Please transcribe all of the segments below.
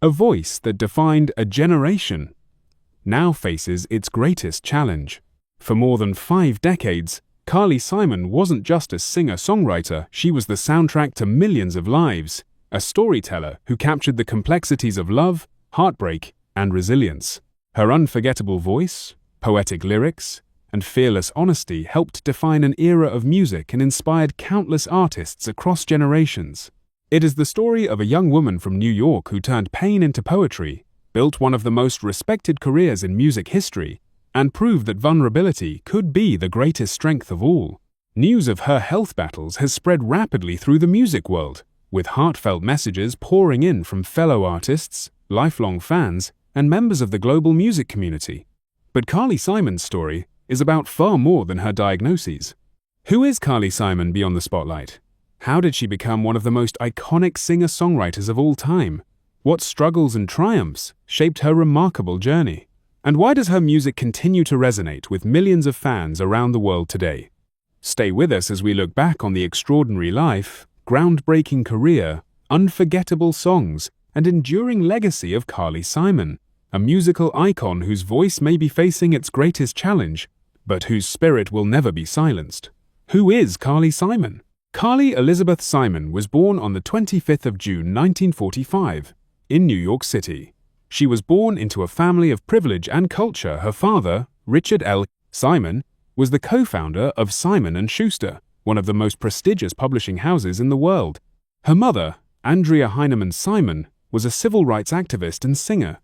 A voice that defined a generation now faces its greatest challenge. For more than 5 decades, Carly Simon wasn't just a singer-songwriter, she was the soundtrack to millions of lives, a storyteller who captured the complexities of love, heartbreak, and resilience. Her unforgettable voice, poetic lyrics, and fearless honesty helped define an era of music and inspired countless artists across generations. It is the story of a young woman from New York who turned pain into poetry, built one of the most respected careers in music history, and proved that vulnerability could be the greatest strength of all. News of her health battles has spread rapidly through the music world, with heartfelt messages pouring in from fellow artists, lifelong fans, and members of the global music community. But Carly Simon's story is about far more than her diagnoses. Who is Carly Simon beyond the spotlight? How did she become one of the most iconic singer-songwriters of all time? What struggles and triumphs shaped her remarkable journey? And why does her music continue to resonate with millions of fans around the world today? Stay with us as we look back on the extraordinary life, groundbreaking career, unforgettable songs, and enduring legacy of Carly Simon, a musical icon whose voice may be facing its greatest challenge, but whose spirit will never be silenced. Who is Carly Simon? Carly Elizabeth Simon was born on the 25th of June 1945 in New York City. She was born into a family of privilege and culture. Her father, Richard L. Simon, was the co-founder of Simon & Schuster, one of the most prestigious publishing houses in the world. Her mother, Andrea Heinemann Simon, was a civil rights activist and singer.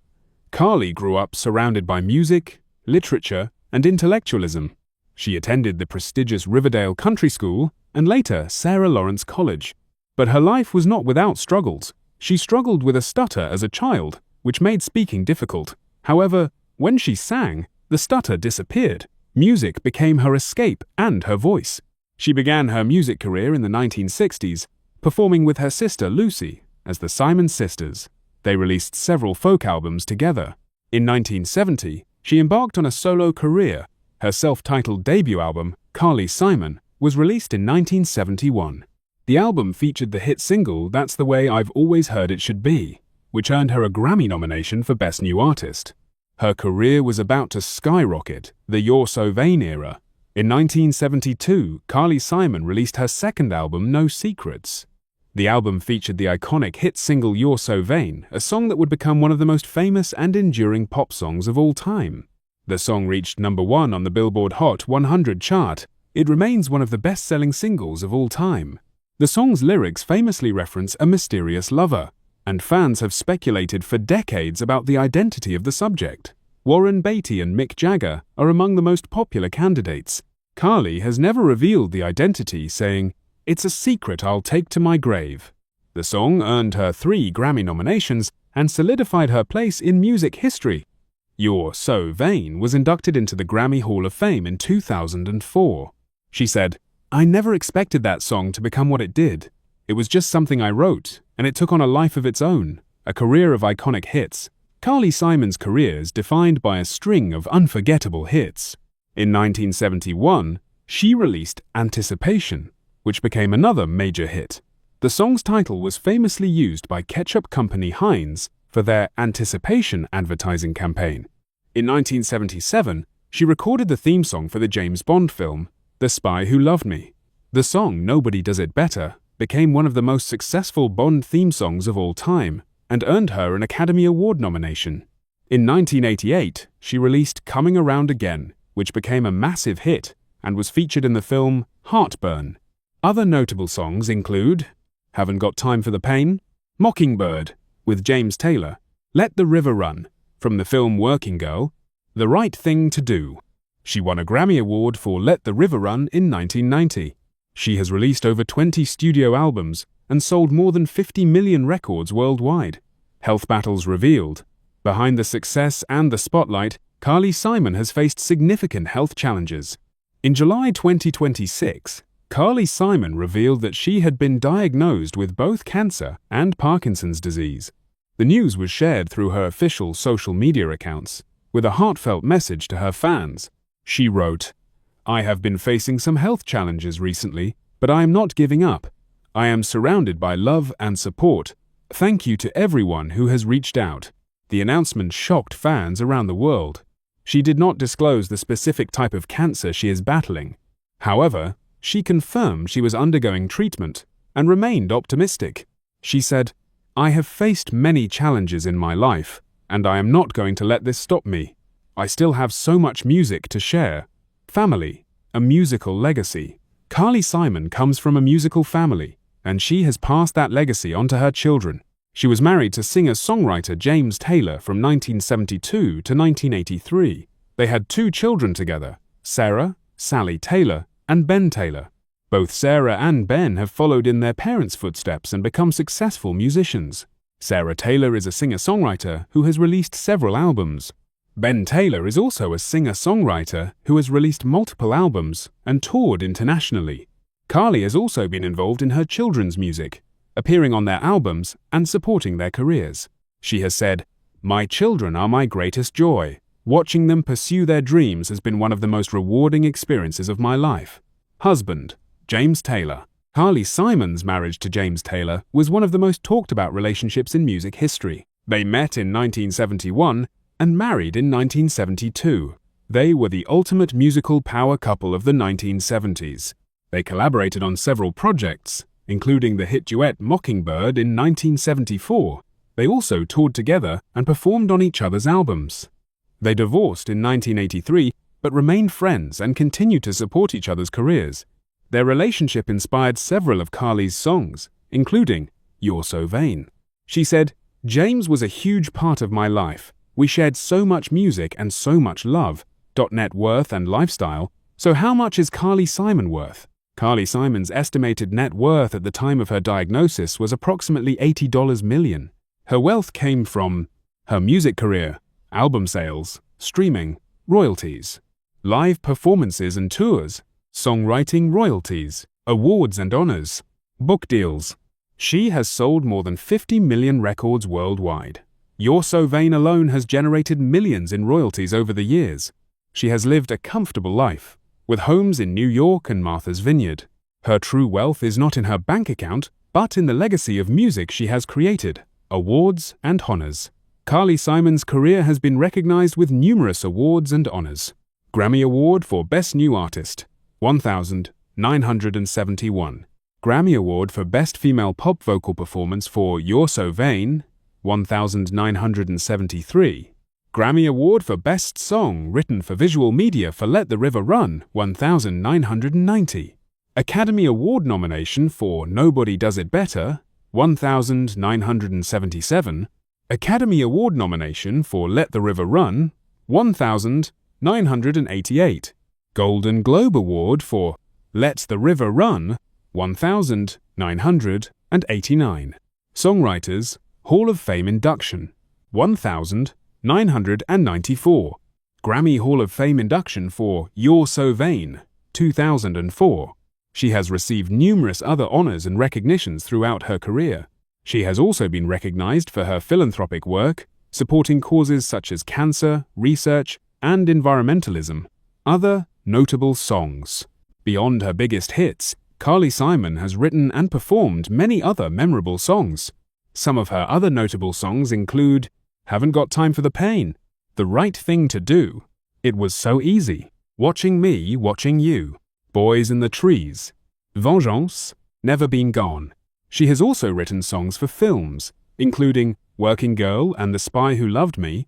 Carly grew up surrounded by music, literature, and intellectualism. She attended the prestigious Riverdale Country School and later Sarah Lawrence College. But her life was not without struggles. She struggled with a stutter as a child, which made speaking difficult. However, when she sang, the stutter disappeared. Music became her escape and her voice. She began her music career in the 1960s, performing with her sister Lucy as the Simon Sisters. They released several folk albums together. In 1970, she embarked on a solo career. Her self-titled debut album, Carly Simon, was released in 1971. The album featured the hit single That's the Way I've Always Heard It Should Be, which earned her a Grammy nomination for Best New Artist. Her career was about to skyrocket, the You're So Vain era. In 1972, Carly Simon released her second album, No Secrets. The album featured the iconic hit single You're So Vain, a song that would become one of the most famous and enduring pop songs of all time. The song reached #1 on the Billboard Hot 100 chart. It remains one of the best-selling singles of all time. The song's lyrics famously reference a mysterious lover, and fans have speculated for decades about the identity of the subject. Warren Beatty and Mick Jagger are among the most popular candidates. Carly has never revealed the identity, saying, "It's a secret I'll take to my grave." The song earned her 3 Grammy nominations and solidified her place in music history. You're So Vain was inducted into the Grammy Hall of Fame in 2004. She said, "I never expected that song to become what it did. It was just something I wrote, and it took on a life of its own, a career of iconic hits." Carly Simon's career is defined by a string of unforgettable hits. In 1971, she released Anticipation, which became another major hit. The song's title was famously used by ketchup company Heinz for their Anticipation advertising campaign. In 1977, she recorded the theme song for the James Bond film, The Spy Who Loved Me. The song Nobody Does It Better became one of the most successful Bond theme songs of all time and earned her an Academy Award nomination. In 1988, she released Coming Around Again, which became a massive hit and was featured in the film Heartburn. Other notable songs include Haven't Got Time for the Pain, Mockingbird with James Taylor, Let the River Run from the film Working Girl, The Right Thing to Do. She won a Grammy Award for Let the River Run in 1990. She has released over 20 studio albums and sold more than 50 million records worldwide. Health battles revealed. Behind the success and the spotlight, Carly Simon has faced significant health challenges. In July 2026, Carly Simon revealed that she had been diagnosed with both cancer and Parkinson's disease. The news was shared through her official social media accounts, with a heartfelt message to her fans. She wrote, "I have been facing some health challenges recently, but I am not giving up. I am surrounded by love and support. Thank you to everyone who has reached out. The announcement shocked fans around the world. She did not disclose the specific type of cancer she is battling. However, she confirmed she was undergoing treatment and remained optimistic. She said, "I have faced many challenges in my life, and I am not going to let this stop me. I still have so much music to share." Family, a musical legacy. Carly Simon comes from a musical family, and she has passed that legacy on to her children. She was married to singer-songwriter James Taylor from 1972 to 1983. They had 2 children together, Sarah, Sally Taylor, and Ben Taylor. Both Sarah and Ben have followed in their parents' footsteps and become successful musicians. Sarah Taylor is a singer-songwriter who has released several albums. Ben Taylor is also a singer-songwriter who has released multiple albums and toured internationally. Carly has also been involved in her children's music, appearing on their albums and supporting their careers. She has said, "My children are my greatest joy. Watching them pursue their dreams has been one of the most rewarding experiences of my life." Husband, James Taylor. Carly Simon's marriage to James Taylor was one of the most talked about relationships in music history. They met in 1971 and married in 1972. They were the ultimate musical power couple of the 1970s. They collaborated on several projects, including the hit duet Mockingbird in 1974. They also toured together and performed on each other's albums. They divorced in 1983, but remained friends and continued to support each other's careers. Their relationship inspired several of Carly's songs, including "You're So Vain." She said, "James was a huge part of my life. We shared so much music and so much love, net worth and lifestyle. So how much is Carly Simon worth?" Carly Simon's estimated net worth at the time of her diagnosis was approximately $80 million. Her wealth came from her music career, album sales, streaming, royalties, live performances and tours, songwriting royalties, awards and honors, book deals. She has sold more than 50 million records worldwide. "You're So Vain" alone has generated millions in royalties over the years. She has lived a comfortable life, with homes in New York and Martha's Vineyard. Her true wealth is not in her bank account, but in the legacy of music she has created, awards and honors. Carly Simon's career has been recognized with numerous awards and honors. Grammy Award for Best New Artist, 1,971. Grammy Award for Best Female Pop Vocal Performance for "You're So Vain", 1,973. Grammy Award for Best Song Written for Visual Media for "Let the River Run", 1,990. Academy Award nomination for "Nobody Does It Better", 1,977. Academy Award nomination for "Let the River Run", 1,988. Golden Globe Award for "Let the River Run", 1,989. Songwriters Hall of Fame induction, 1,994. Grammy Hall of Fame induction for "You're So Vain", 2004. She has received numerous other honors and recognitions throughout her career. She has also been recognized for her philanthropic work, supporting causes such as cancer, research, and environmentalism. Other notable songs. Beyond her biggest hits, Carly Simon has written and performed many other memorable songs. Some of her other notable songs include "Haven't Got Time for the Pain", "The Right Thing to Do", "It Was So Easy", "Watching Me, Watching You", "Boys in the Trees", "Vengeance", "Never Been Gone". She has also written songs for films, including "Working Girl" and "The Spy Who Loved Me".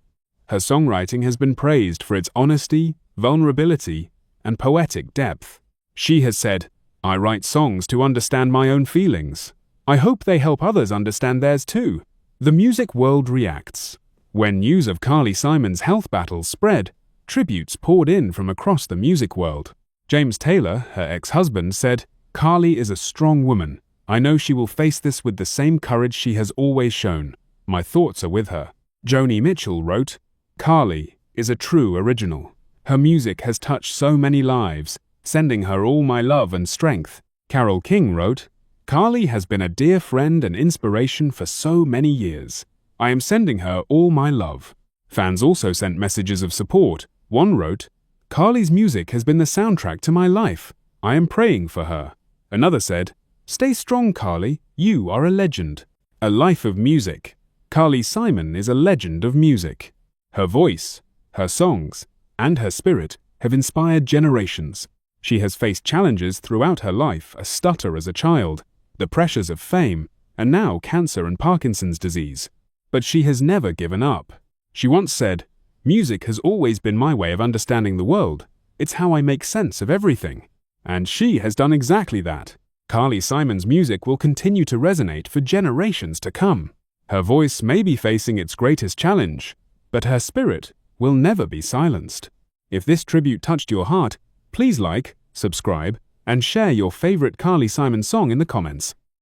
Her songwriting has been praised for its honesty, vulnerability, and poetic depth. She has said, "I write songs to understand my own feelings. I hope they help others understand theirs too." The music world reacts. When news of Carly Simon's health battles spread, tributes poured in from across the music world. James Taylor, her ex-husband, said, "Carly is a strong woman. I know she will face this with the same courage she has always shown. My thoughts are with her." Joni Mitchell wrote, "Carly is a true original. Her music has touched so many lives, sending her all my love and strength." Carole King wrote, "Carly has been a dear friend and inspiration for so many years. I am sending her all my love." Fans also sent messages of support. One wrote, "Carly's music has been the soundtrack to my life. I am praying for her." Another said, "Stay strong, Carly. You are a legend." A life of music. Carly Simon is a legend of music. Her voice, her songs, and her spirit have inspired generations. She has faced challenges throughout her life: a stutter as a child, the pressures of fame, and now cancer and Parkinson's disease. But she has never given up. She once said, "Music has always been my way of understanding the world. It's how I make sense of everything." And she has done exactly that. Carly Simon's music will continue to resonate for generations to come. Her voice may be facing its greatest challenge, but her spirit will never be silenced. If this tribute touched your heart, please like, subscribe, and share your favorite Carly Simon song in the comments.